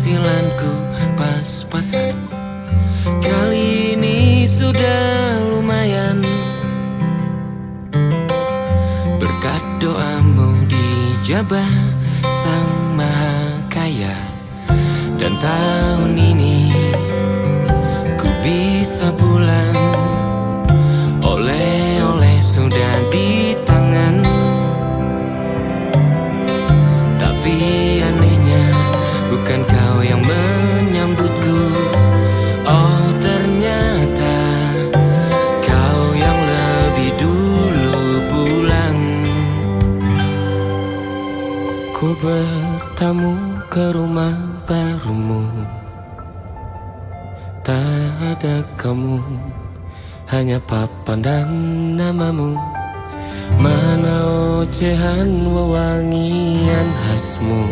penghasilanku pas-pasan. Kali ini sudah lumayan, berkat doamu dijabah Sang Maha Kaya. Dan tahun ini ku bisa pulang, oleh-oleh sudah di tangan. Tapi anehnya bukan kau yang menyambutku. Oh, ternyata kau yang lebih dulu pulang. Ku bertamu ke rumah barumu, tak ada kamu, hanya papan dan namamu. Mana ocehan wewangian khasmu.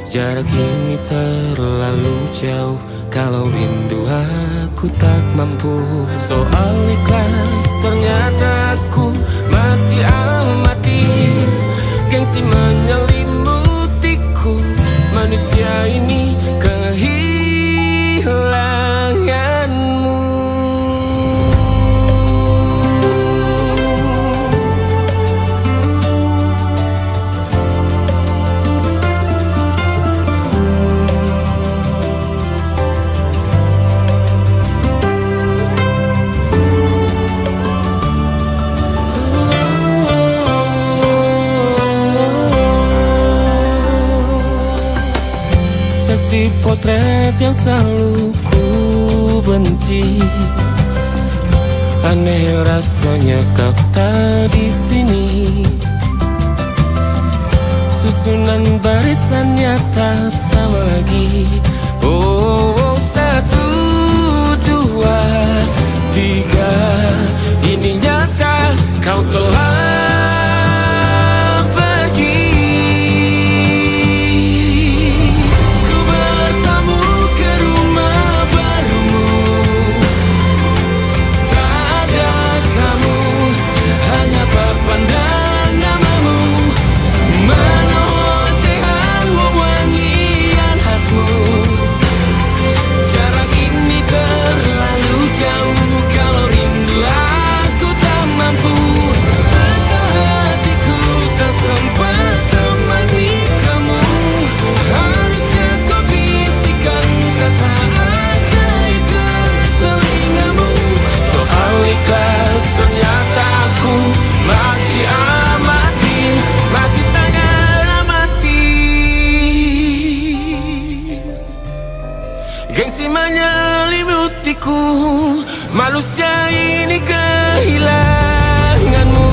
Jarak ini terlalu jauh, kalau rindu aku tak mampu. Soal ikhlas ternyata aku masih amatir. Gengsi menyelimutiku, manusia ini kehilanganmu. Si potret yang selalu ku benci, aneh rasanya kau tak di sini. Susunan barisannya tak sama lagi. Oh, 1, 2, 3, ini nyata kau telah gengsi menyelimutiku, manusia ini kehilanganmu.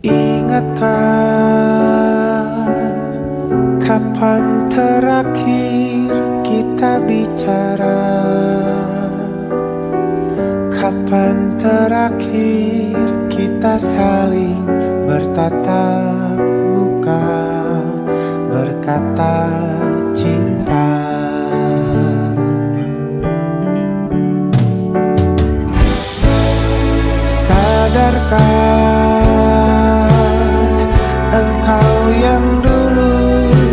Ingatkah kapan terakhir kita bicara? Kapan terakhir kita saling bertatap muka, berkata cinta? Sadarkah engkau yang dulu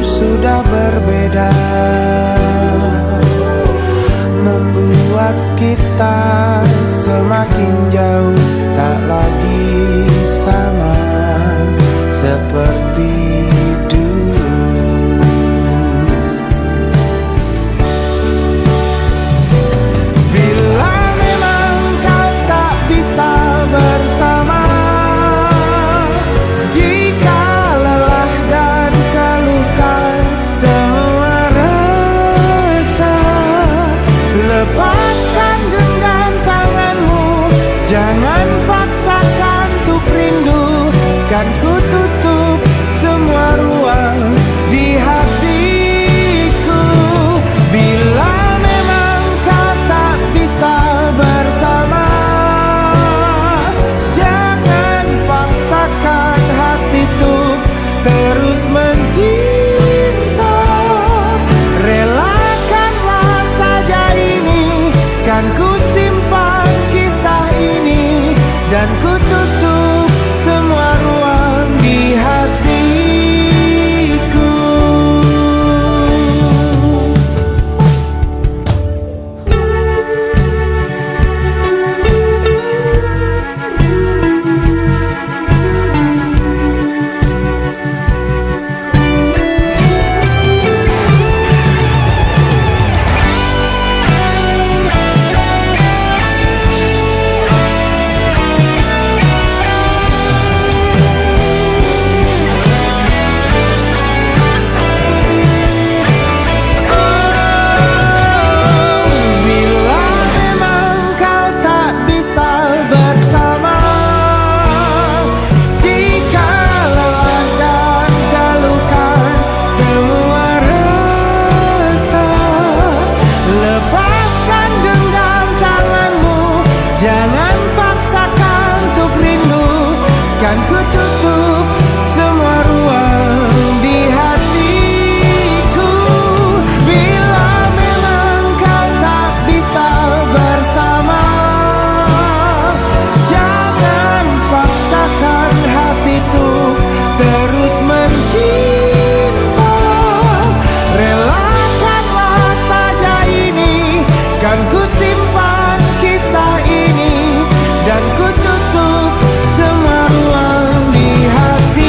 sudah berbeda, membuat kita semakin jauh, tak lagi sama seperti dulu. Bila memang kau tak bisa bersama, jika lelah lepaskan genggam tanganmu, jangan paksakan untuk rindu. Kan ku tutup semua ruang di hatiku. Bila memang kau tak bisa bersama, jangan paksakan hati untuk terus mencinta. Relakanlah saja ini, kan ku simpan kisah ini, dan ku tutup semua ruang di hatiku. Bila memang kau tak bisa bersama, jikalau akan keluhkan semua rasa, lepaskan genggam tanganmu, jangan paksakan untuk rindu. Kan ku tutup semua ruang di hatiku. Bila memang kau tak bisa bersama, jangan paksakan hati untuk terus mencinta. Relakanlah saja ini, kan ku simpan kisah ini, dan ku tutup semua ruang di hatiku.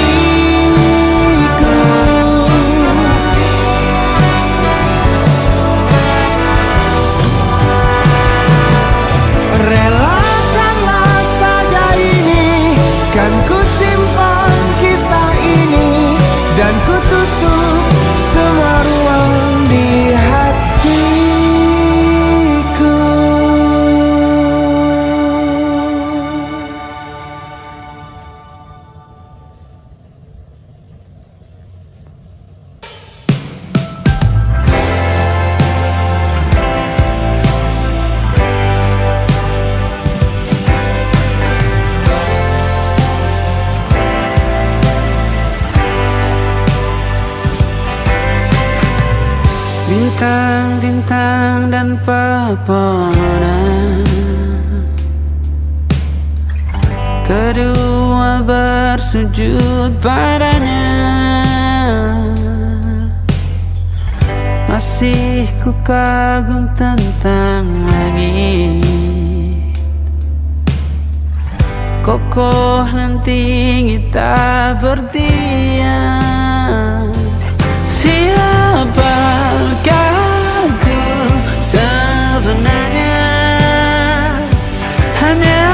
Relakanlah saja ini, kan ku simpan kisah ini, dan ku tutup semua ruang di hatiku. Bintang-bintang dan pepohonan, kedua bersujud padanya. Masih ku kagum tentang langit, kokoh dan tinggi tak berdiam. Siapakah aku sebenarnya? Hanya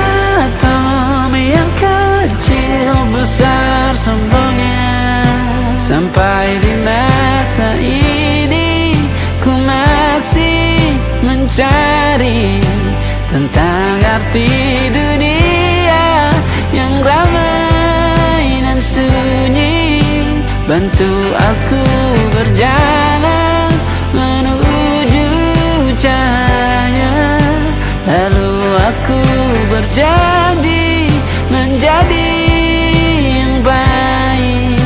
atom yang kecil besar sombongnya. Sampai di masa ini ku masih mencari tentang arti dunia yang ramai dan sunyi. Bantu aku berjalan menuju cahaya, lalu aku berjanji menjadi yang baik.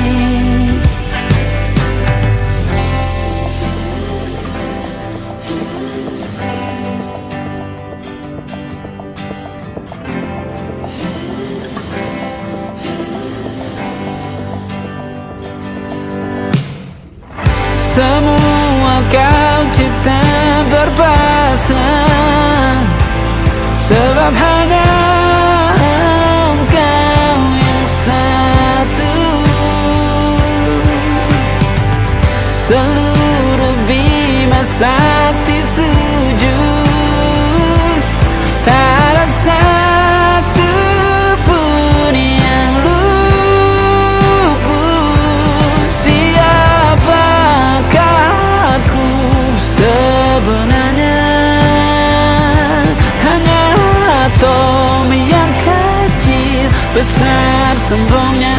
Semua kau cipta berpasang, sebab hanya engkau yang satu. Seluruh bima sakti sujud, tak ada satu pun yang luput. Siapakah aku sebenarnya? besar sombongnya,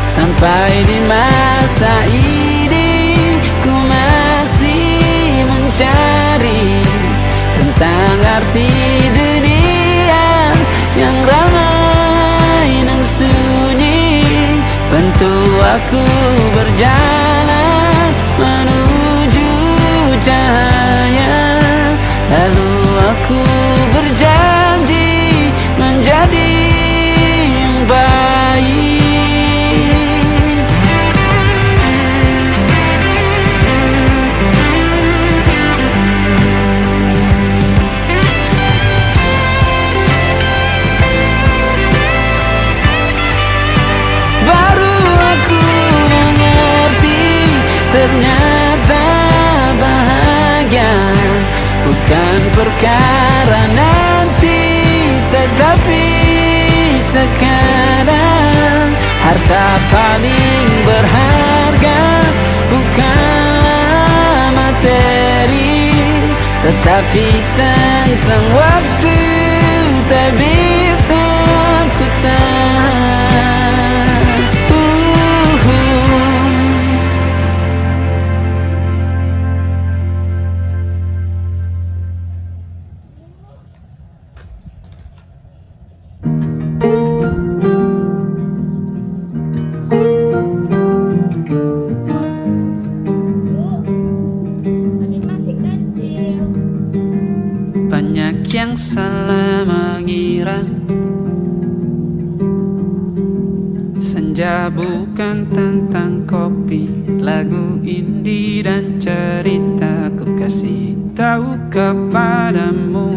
sampai di masa ini ku masih mencari tentang arti dunia yang ramai dan sunyi. Bantu aku berjalan menuju cahaya, lalu aku berjanji menjadi yang baik. Baru aku mengerti, ternyata bahagia bukan perkara nanti, tetapi sekarang. Harta paling berharga bukanlah materi, tetapi tentang waktu tak bisa ku tahan. Banyak yang salah mengira senja bukan tentang kopi, lagu indie dan cerita ku kasih tahu kepadamu.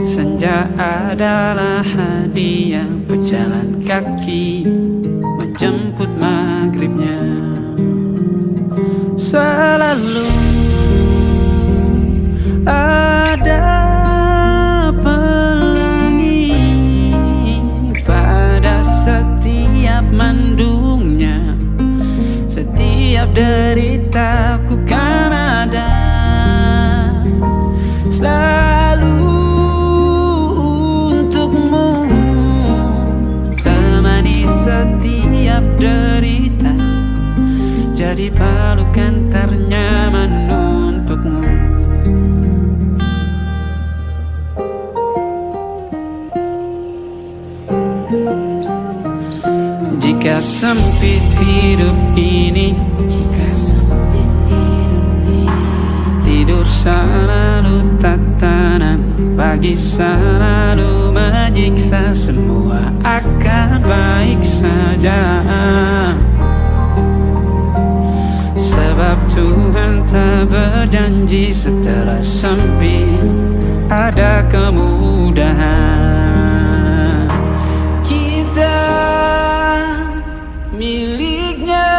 Senja adalah hadiah berjalan kaki menjemput maghribnya. Selalu ada pelangi pada setiap mendungnya, setiap deritaku kan ada selalu untukmu, temani setiap derita, jadi pelukan ternyaman untukmu. Jika sempit hidup ini, tidur selalu tatanan, pagi selalu menyiksa, semua akan baik saja. Sebab Tuhan tak berjanji setelah sempit ada kemudahan. Kita miliknya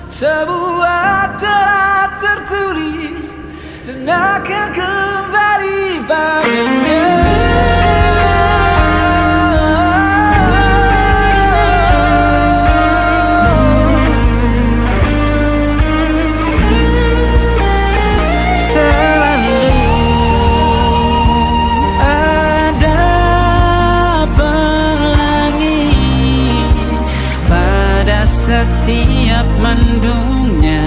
sebuah telah tertulis dan akan kembali padanya. Setiap mendungnya,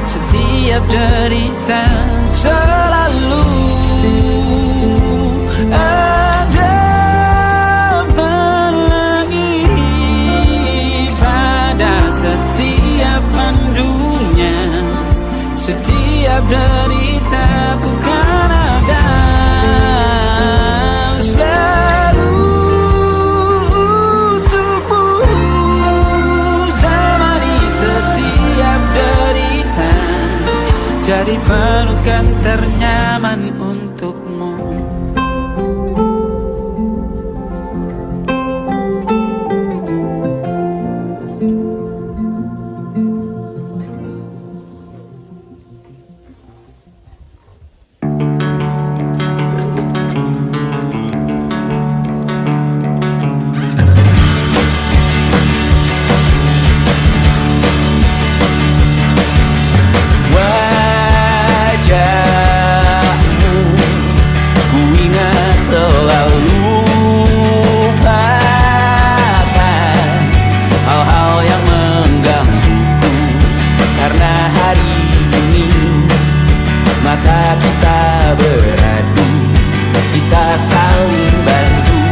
setiap derita, selalu ada pelangi pada setiap mendungnya, setiap derita ku kan ada selalu untukmu, jadi pelukan ternyaman untukmu. mata kita beradu, kita saling bantu,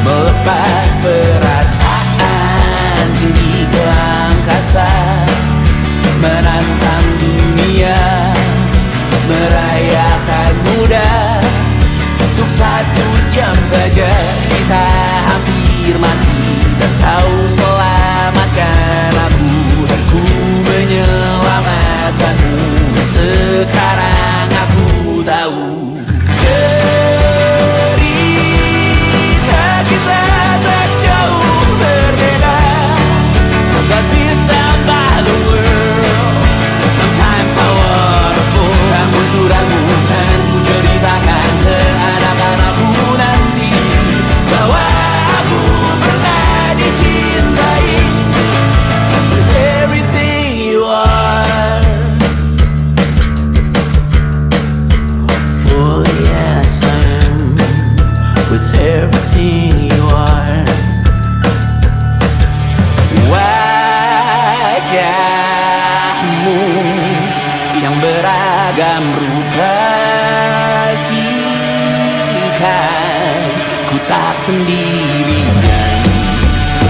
melepas perasaan tinggi ke angkasa, menantang dunia, merayakan muda. Untuk 1 jam saja kita hampir mati, dan kau selamatkan aku, dan ku menyelamatkanmu. Dan sekarang aku tahu cerita kita tak jauh berbeda, but ditambah the world. Sometimes so wonderful. Namun suratmu kan ku ceritakan ke anak-anakku nanti, bahwa aku pernah dicintai with everything you are. For yes I am with everything you are. Wajahmu yang beragam rupa pastikan ku tak sendirian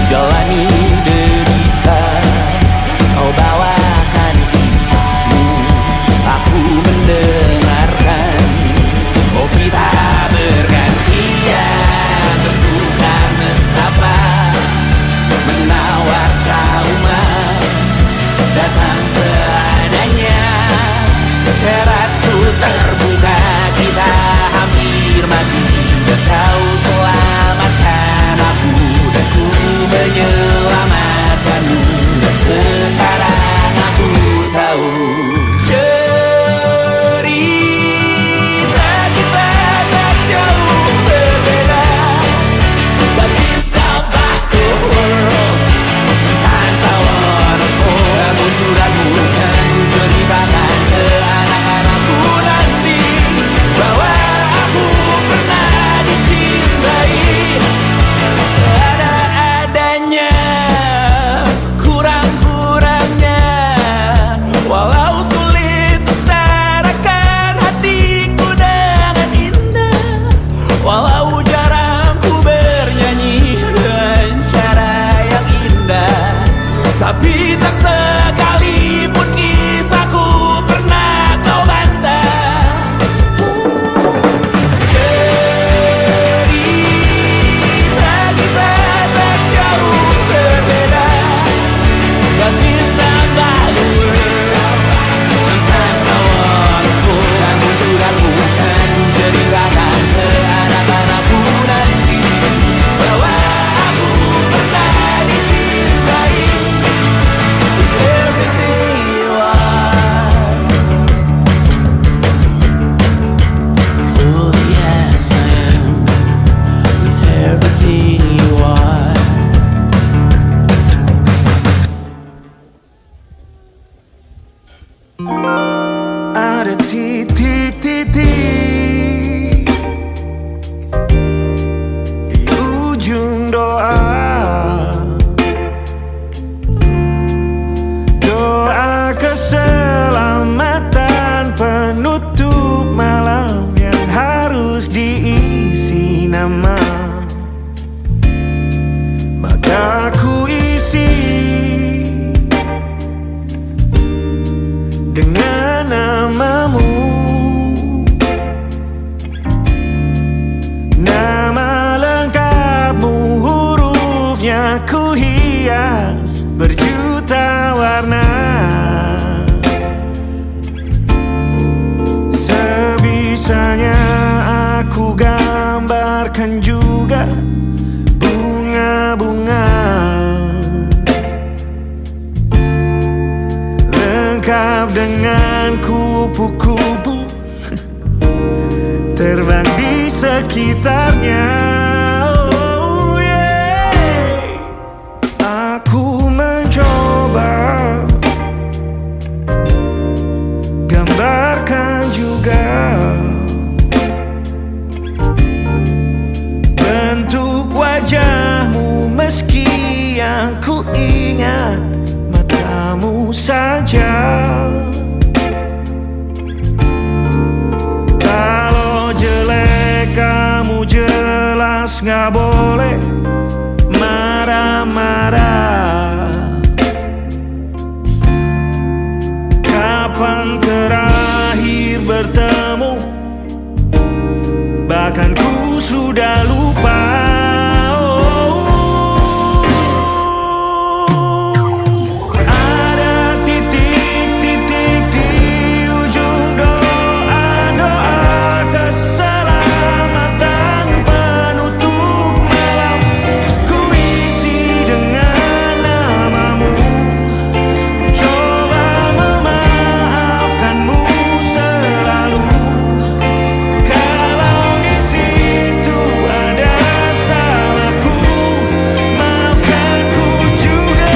jalani derita. Kau bawakan kisahmu, aku mendengarkan. Oh kita bergantian bertukar nestapa, menawar trauma, datang seadanya. Terasku terbuka, kita hampir mati, dan kau selamatkan aku, dan ku menyelamatkanmu. Dan sekarang aku tahu cerita kita tak jauh berbeda, but ditambah the world. Sometimes I wanna fall. Namun suratmu kan ku ceritakan ke anak-anakku nanti, bahwa aku pernah dicintai seada-adanya, sekurang-kurangnya. Walau sulit utarakan hatiku dengan indah, walau jarang ku bernyanyi dengan cara yang indah, tapi tak sekalipun kisahku pernah kau bantah. Cerita kita tak jauh berbeda, but ditambah the world. Sometimes I wanna fall. Namun suratmu kan ku ceritakan ke anak-anakku nanti, bahwa aku pernah dicintai with everything you are. Fully yes I am with everything you are. Ada titik-titik di ujung doa, doa keselamatan penutup malam yang harus diisi nama. Maka ku isi dengan namamu, nama lengkapmu, hurufnya ku hias berjuta warna. Sebisanya aku gambarkan juga bunga-bunga, lengkap dengan kupu-kupu terbang di sekitarnya. Oh yeah. Aku mencoba gambarkan juga bentuk wajahmu, meski yang ku ingat matamu saja. terakhir bertemu, bahkan ku sudah lupa. Ada titik-titik di ujung doa-doa keselamatan penutup malam. Ku isi dengan namamu, coba memaafkanmu selalu. Kalau di situ ada salahku, maafkanku juga.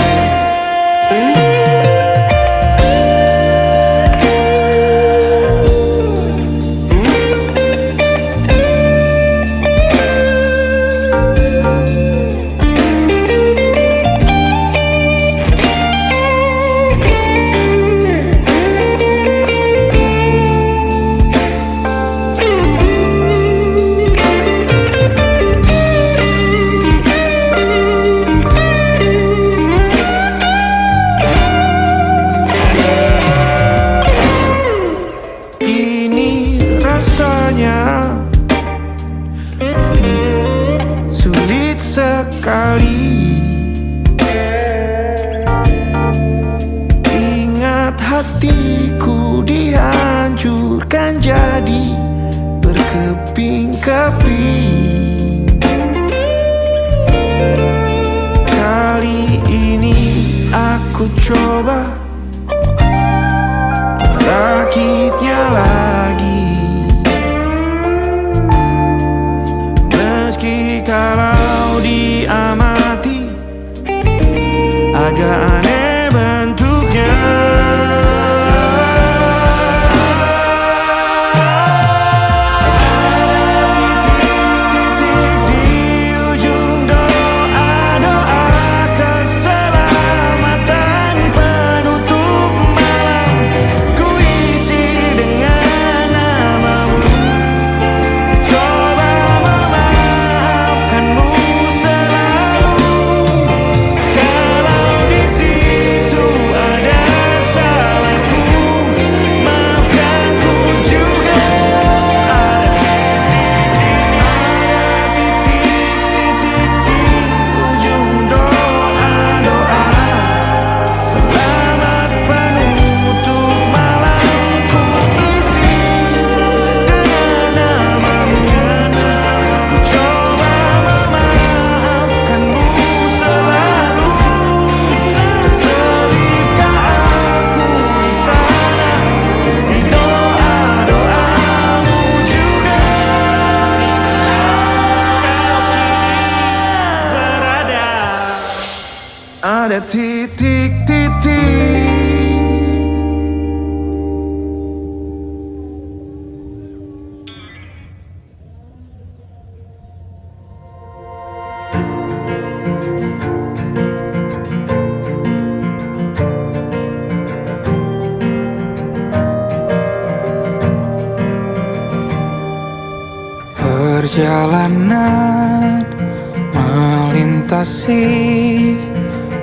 Ini rasanya sulit sekali. Ingat hatiku dihancurkan jadi berkeping-keping. Kali ini aku coba merakitnya lagi. Meski kalau diamati agak aneh bentuknya. Titik-titik di ujung doa-doa keselamatan penutup malam. Ku isi dengan namamu, coba memaafkanmu selalu. Kalau di situ ada salahku, maafkanku juga. Ada titik-titik di ujung doa-doa selamat penutup malam. Ku isi dengan namamu, ku coba memaafkanmu selalu. Selipkah aku di sana, di doa-doamu juga. Berada ada titik-titik. Perjalanan melintasi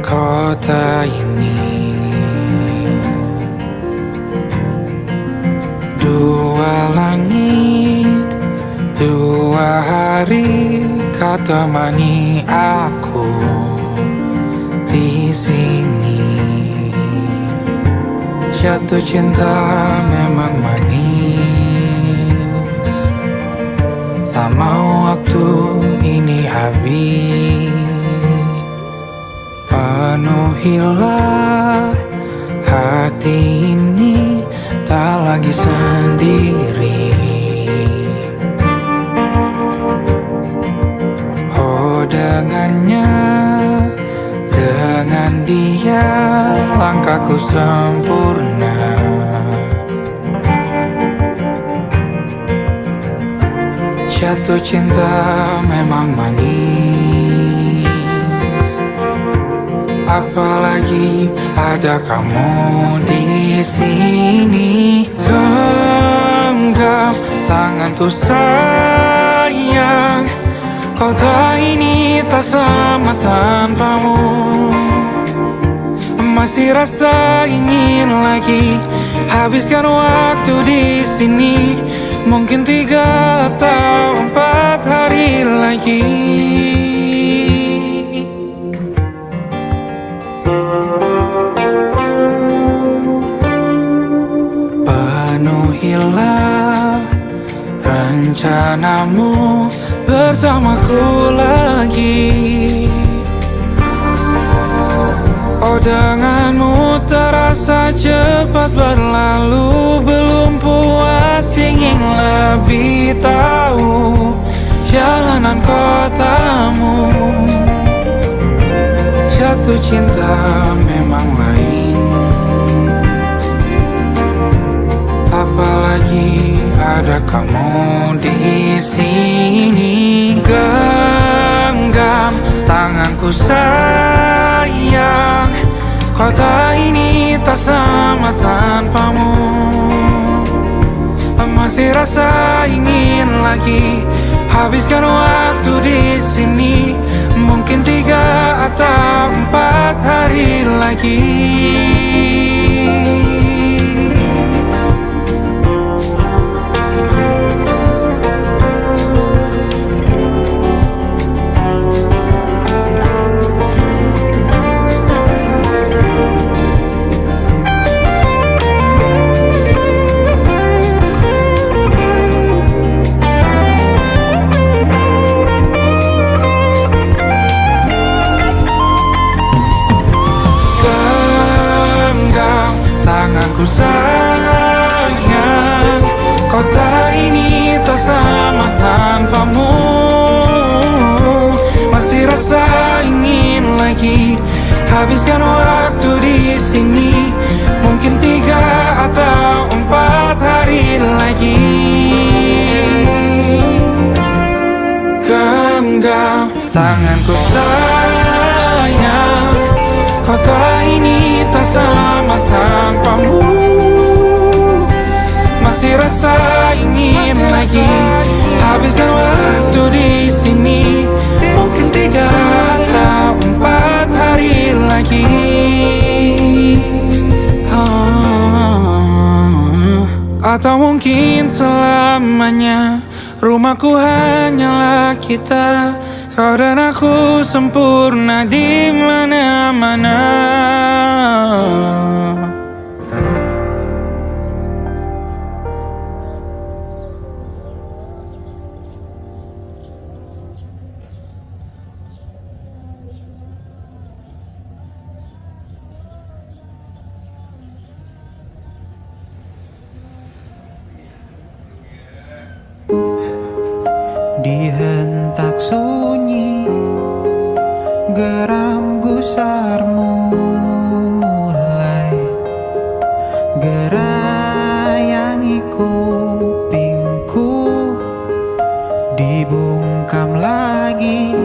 kota ini, dua langit, dua hari kau temani aku di sini. Jatuh cinta memang manis, tak mau waktu ini habis. Penuhilah hati ini, tak lagi sendiri. Oh dengannya, dengan dia langkahku sempurna. Jatuh cinta memang manis, apalagi ada kamu di sini. Genggam tanganku sayang, kota ini tak sama tanpamu. Masih rasa ingin lagi habiskan waktu di sini. Mungkin 3 atau 4 hari lagi. Penuhilah rencanamu bersamaku lagi. Oh, denganmu terasa cepat berlalu. Belum puas ingin lebih tahu jalanan kotamu. Jatuh cinta memang lain, apalagi ada kamu di sini. Genggam tanganku sayang, kota ini tak sama tanpamu. Masih rasa ingin lagi habiskan waktu di sini. Mungkin 3 atau 4 hari lagi. Tanganku sayang, kota ini tak sama tanpamu. Masih rasa ingin lagi habiskan waktu di sini. Mungkin 3 atau 4 hari lagi. Genggam tanganku sayang, kota ini tak sama tanpamu. Masih rasa ingin lagi habiskan waktu di sini. Mungkin 3 atau 4 hari lagi. Atau mungkin selamanya. Rumahku hanyalah kita, kau dan aku sempurna di mana-mana. Di hentak sunyi, geram gusarmu mulai gerayangi kupingku. Dibungkam lagi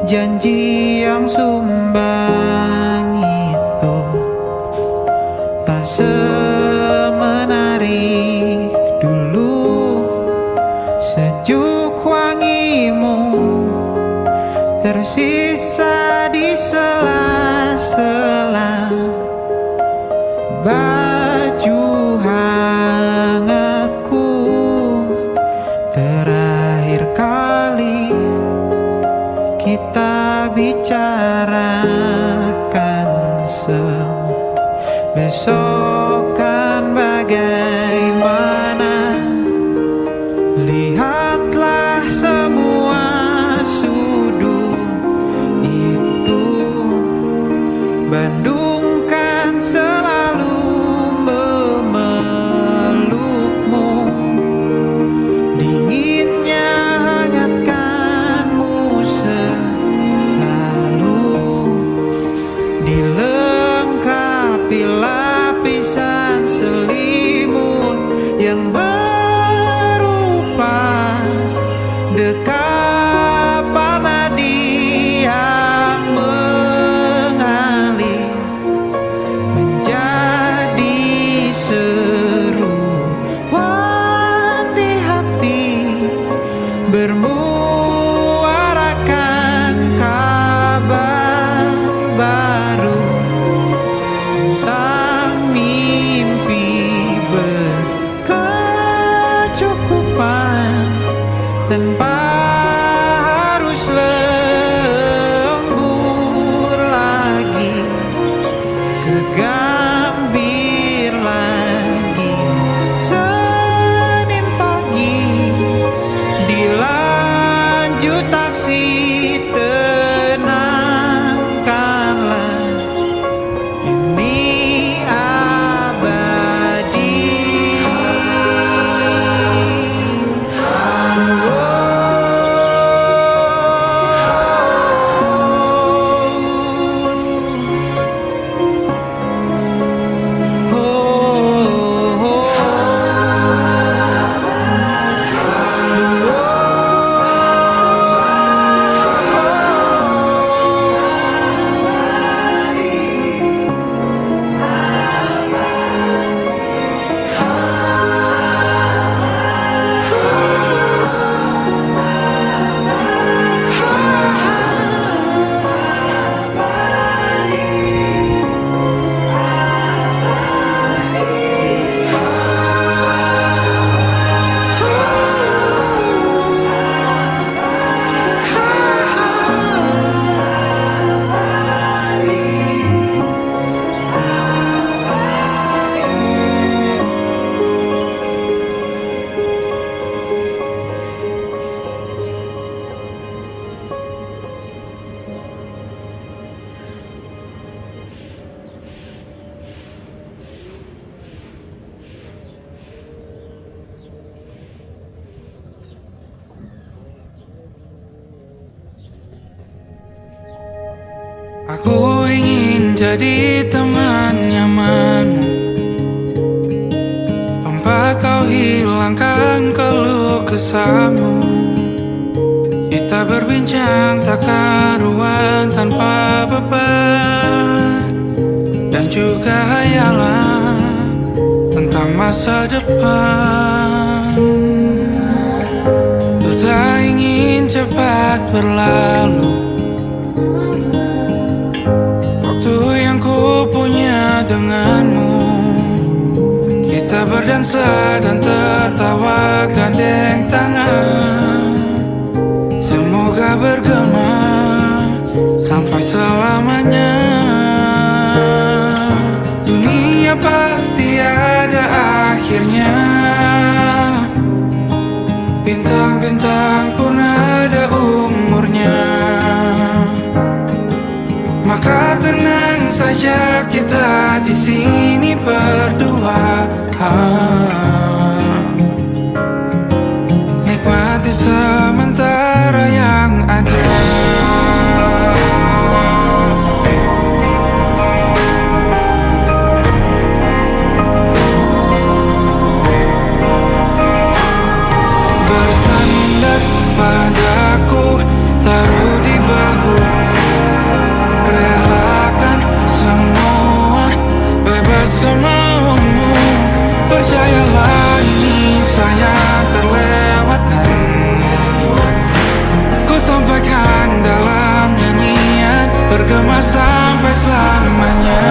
janji yang sumbang itu, tak semenarik dulu. Sejuk wangimu tersisa di sela-sela baju hangatku. Terakhir kali kita bicarakan semua. Besok kan bagaimana? Lihatlah semua sudut itu. Bandung kan selalu memelukmu. Dinginnya hangatkanmu selalu. Dilengkapi lapis tanpa harus lembur lagi, kegambir lagi. Senin pagi dilanjut taksi, tenangkanlah, ini abadi. Aku ingin jadi teman nyamanmu, tempat kau hilangkan keluh kesahmu. Kita berbincang tak karuan tanpa beban, dan juga hayalan tentang masa depan. Ku tak ingin cepat berlalu yang ku punya denganmu. Kita berdansa dan tertawa gandeng tangan, semoga bergema sampai selamanya. Dunia pasti ada akhirnya, bintang-bintang pun ada umurnya. Maka tenang saja, kita di sini berdua. Nikmati sementara yang ada. Bersandar padaku, taruh di bahu, relakan semua, bebas semaumu. Percayalah ini sayang terlewatkan, ku sampaikan dalam nyanyian, bergema sampai selamanya.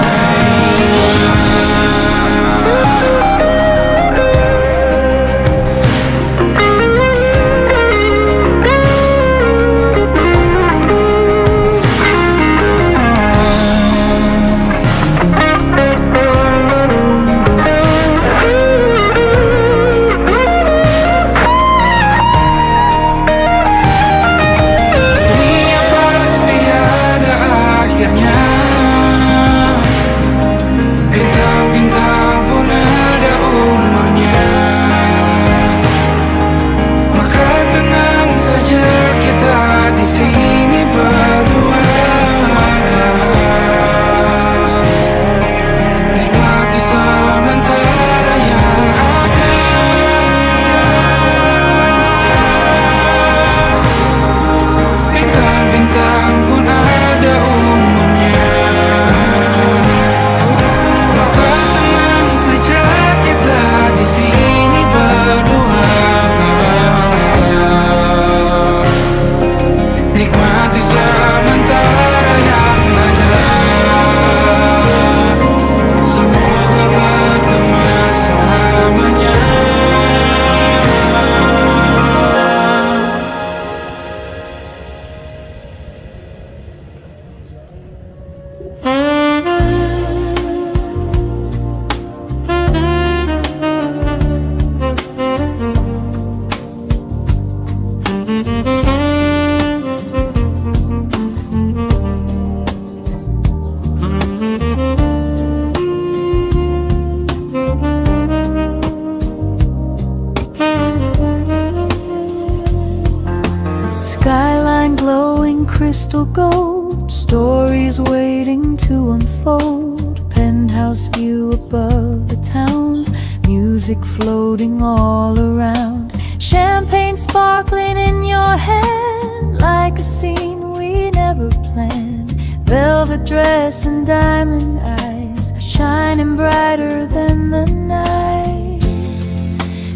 crystal gold, stories waiting to unfold. Penthouse view above the town, music floating all around. Champagne sparkling in your hand, like a scene we never planned. Velvet dress and diamond eyes, shining brighter than the night.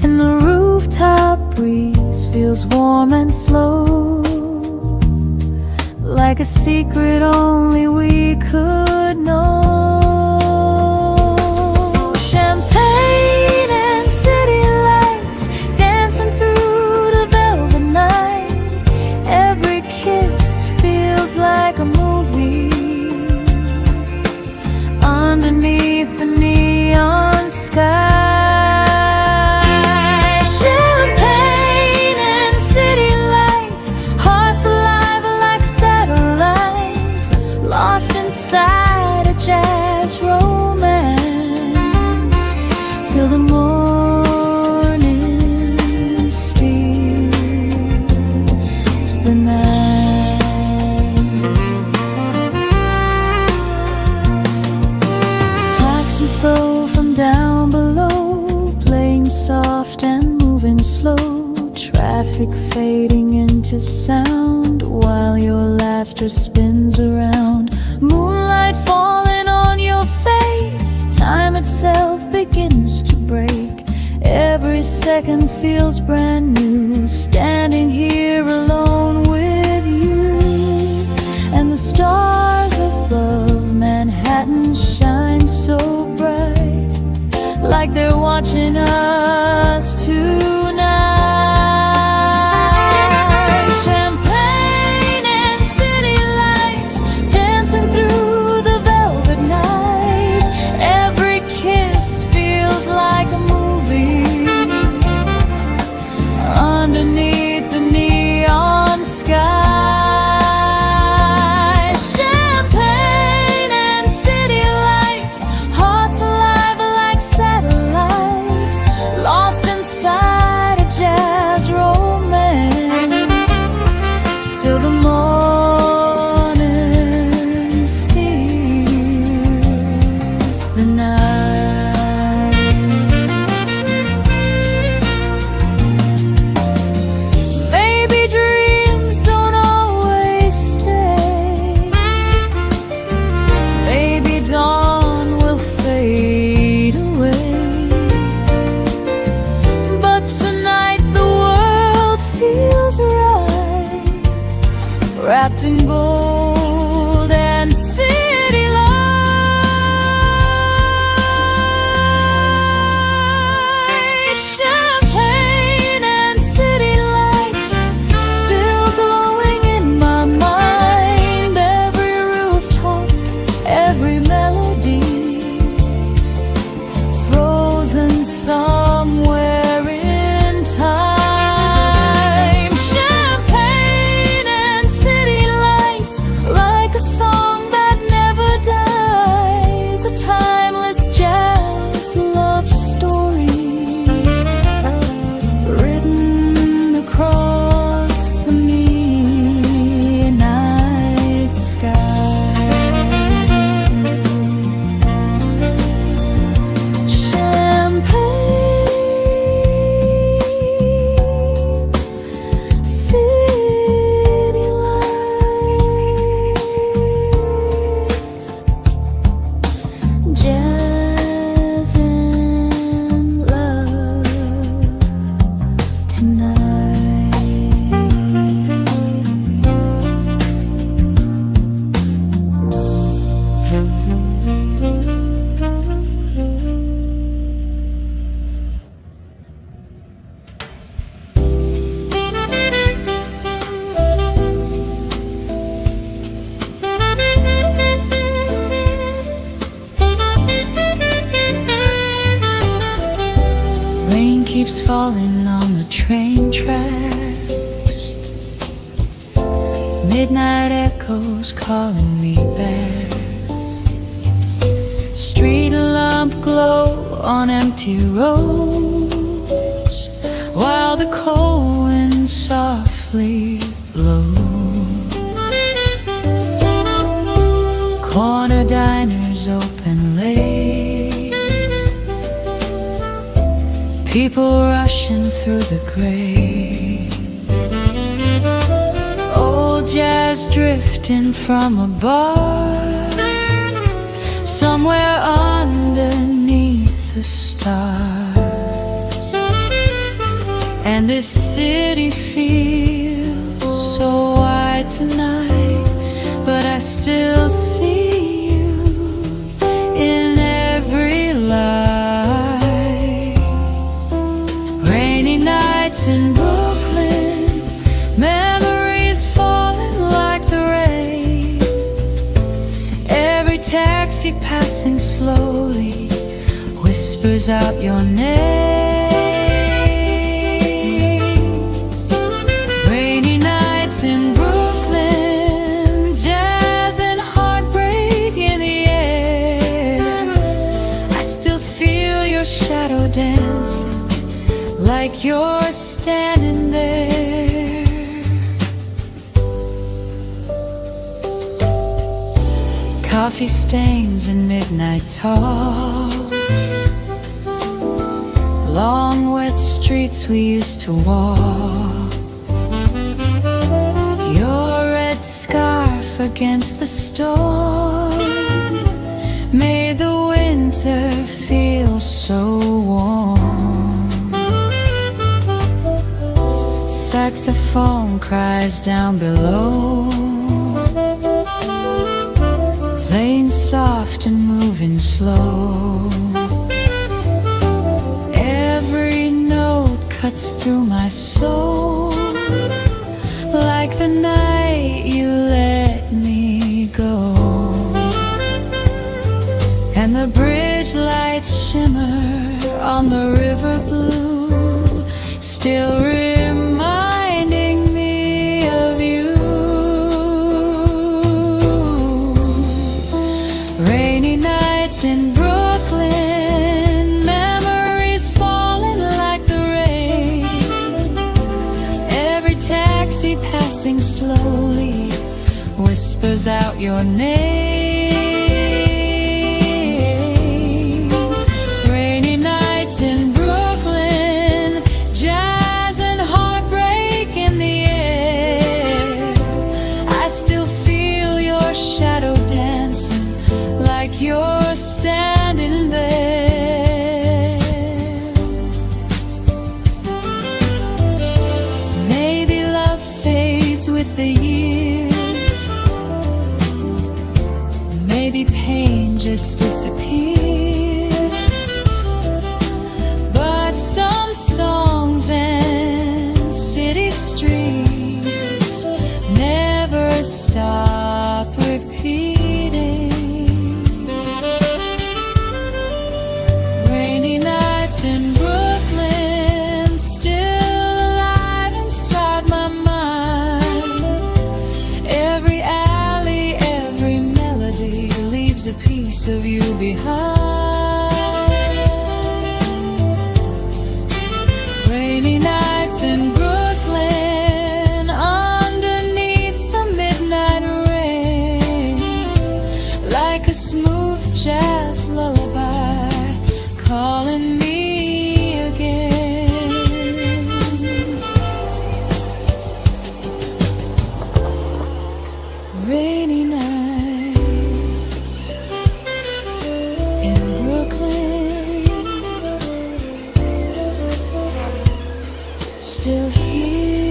And the rooftop breeze feels warm and slow, like a secret only we could know. Champagne and city lights dancing through the velvet night. Every kiss feels like a movie underneath the neon sky. Lost inside a jazz romance till the morning steals the night. Saxophone from down below, playing soft and moving slow. Traffic fading into sound while your laughter spins around. Moonlight falling on your face, time itself begins to break. Every second feels brand new, standing here alone with you. And the stars above Manhattan shine so bright, like they're watching us tonight. Underneath the neon sky. Champagne and city lights, hearts alive like satellites, lost inside a jazz romance till the morning steals the night. Wrapped in gold and city lights. Champagne and city lights still glowing in my mind. Every rooftop, every melody, frozen somewhere in time. A song that never dies, a timeless jazz love story written across the midnight sky. Champagne, city lights, jazz and love tonight. Rain keeps falling on the train tracks, midnight echoes calling me back. Street lamp glow on empty roads, while the cold wind softly blows. People rushing through the gray, old jazz drifting from a bar somewhere underneath the stars. And this city feels so wide tonight, but I still see you in every light. Rainy nights in Brooklyn, memories falling like the rain. Every taxi passing slowly whispers out your name. Rainy nights in Brooklyn, jazz and heartbreak in the air. I still feel your shadow dancing like you're standing there. Coffee stains and midnight talks, long wet streets we used to walk. Your red scarf against the storm made the winter feel so warm. Saxophone cries down below, playing soft and moving slow. Every note cuts through my soul, like the night you let me go. And the bridge lights shimmer on the river blue, still reminding me of you. Rainy nights in Brooklyn, memories falling like the rain. Every taxi passing slowly whispers out your name. Rainy nights in Brooklyn, jazz and heartbreak in the air. I still feel your shadow dancing like you're standing there. Maybe love fades with the years, maybe pain just disappears. But some songs and city streets never stop repeating. Rainy nights in Brooklyn, still alive inside my mind. Every alley, every melody leaves a piece of you behind. Rainy nights in Brooklyn, underneath the midnight rain, like a smooth jazz lullaby calling me again. Rainy nights in Brooklyn, still here.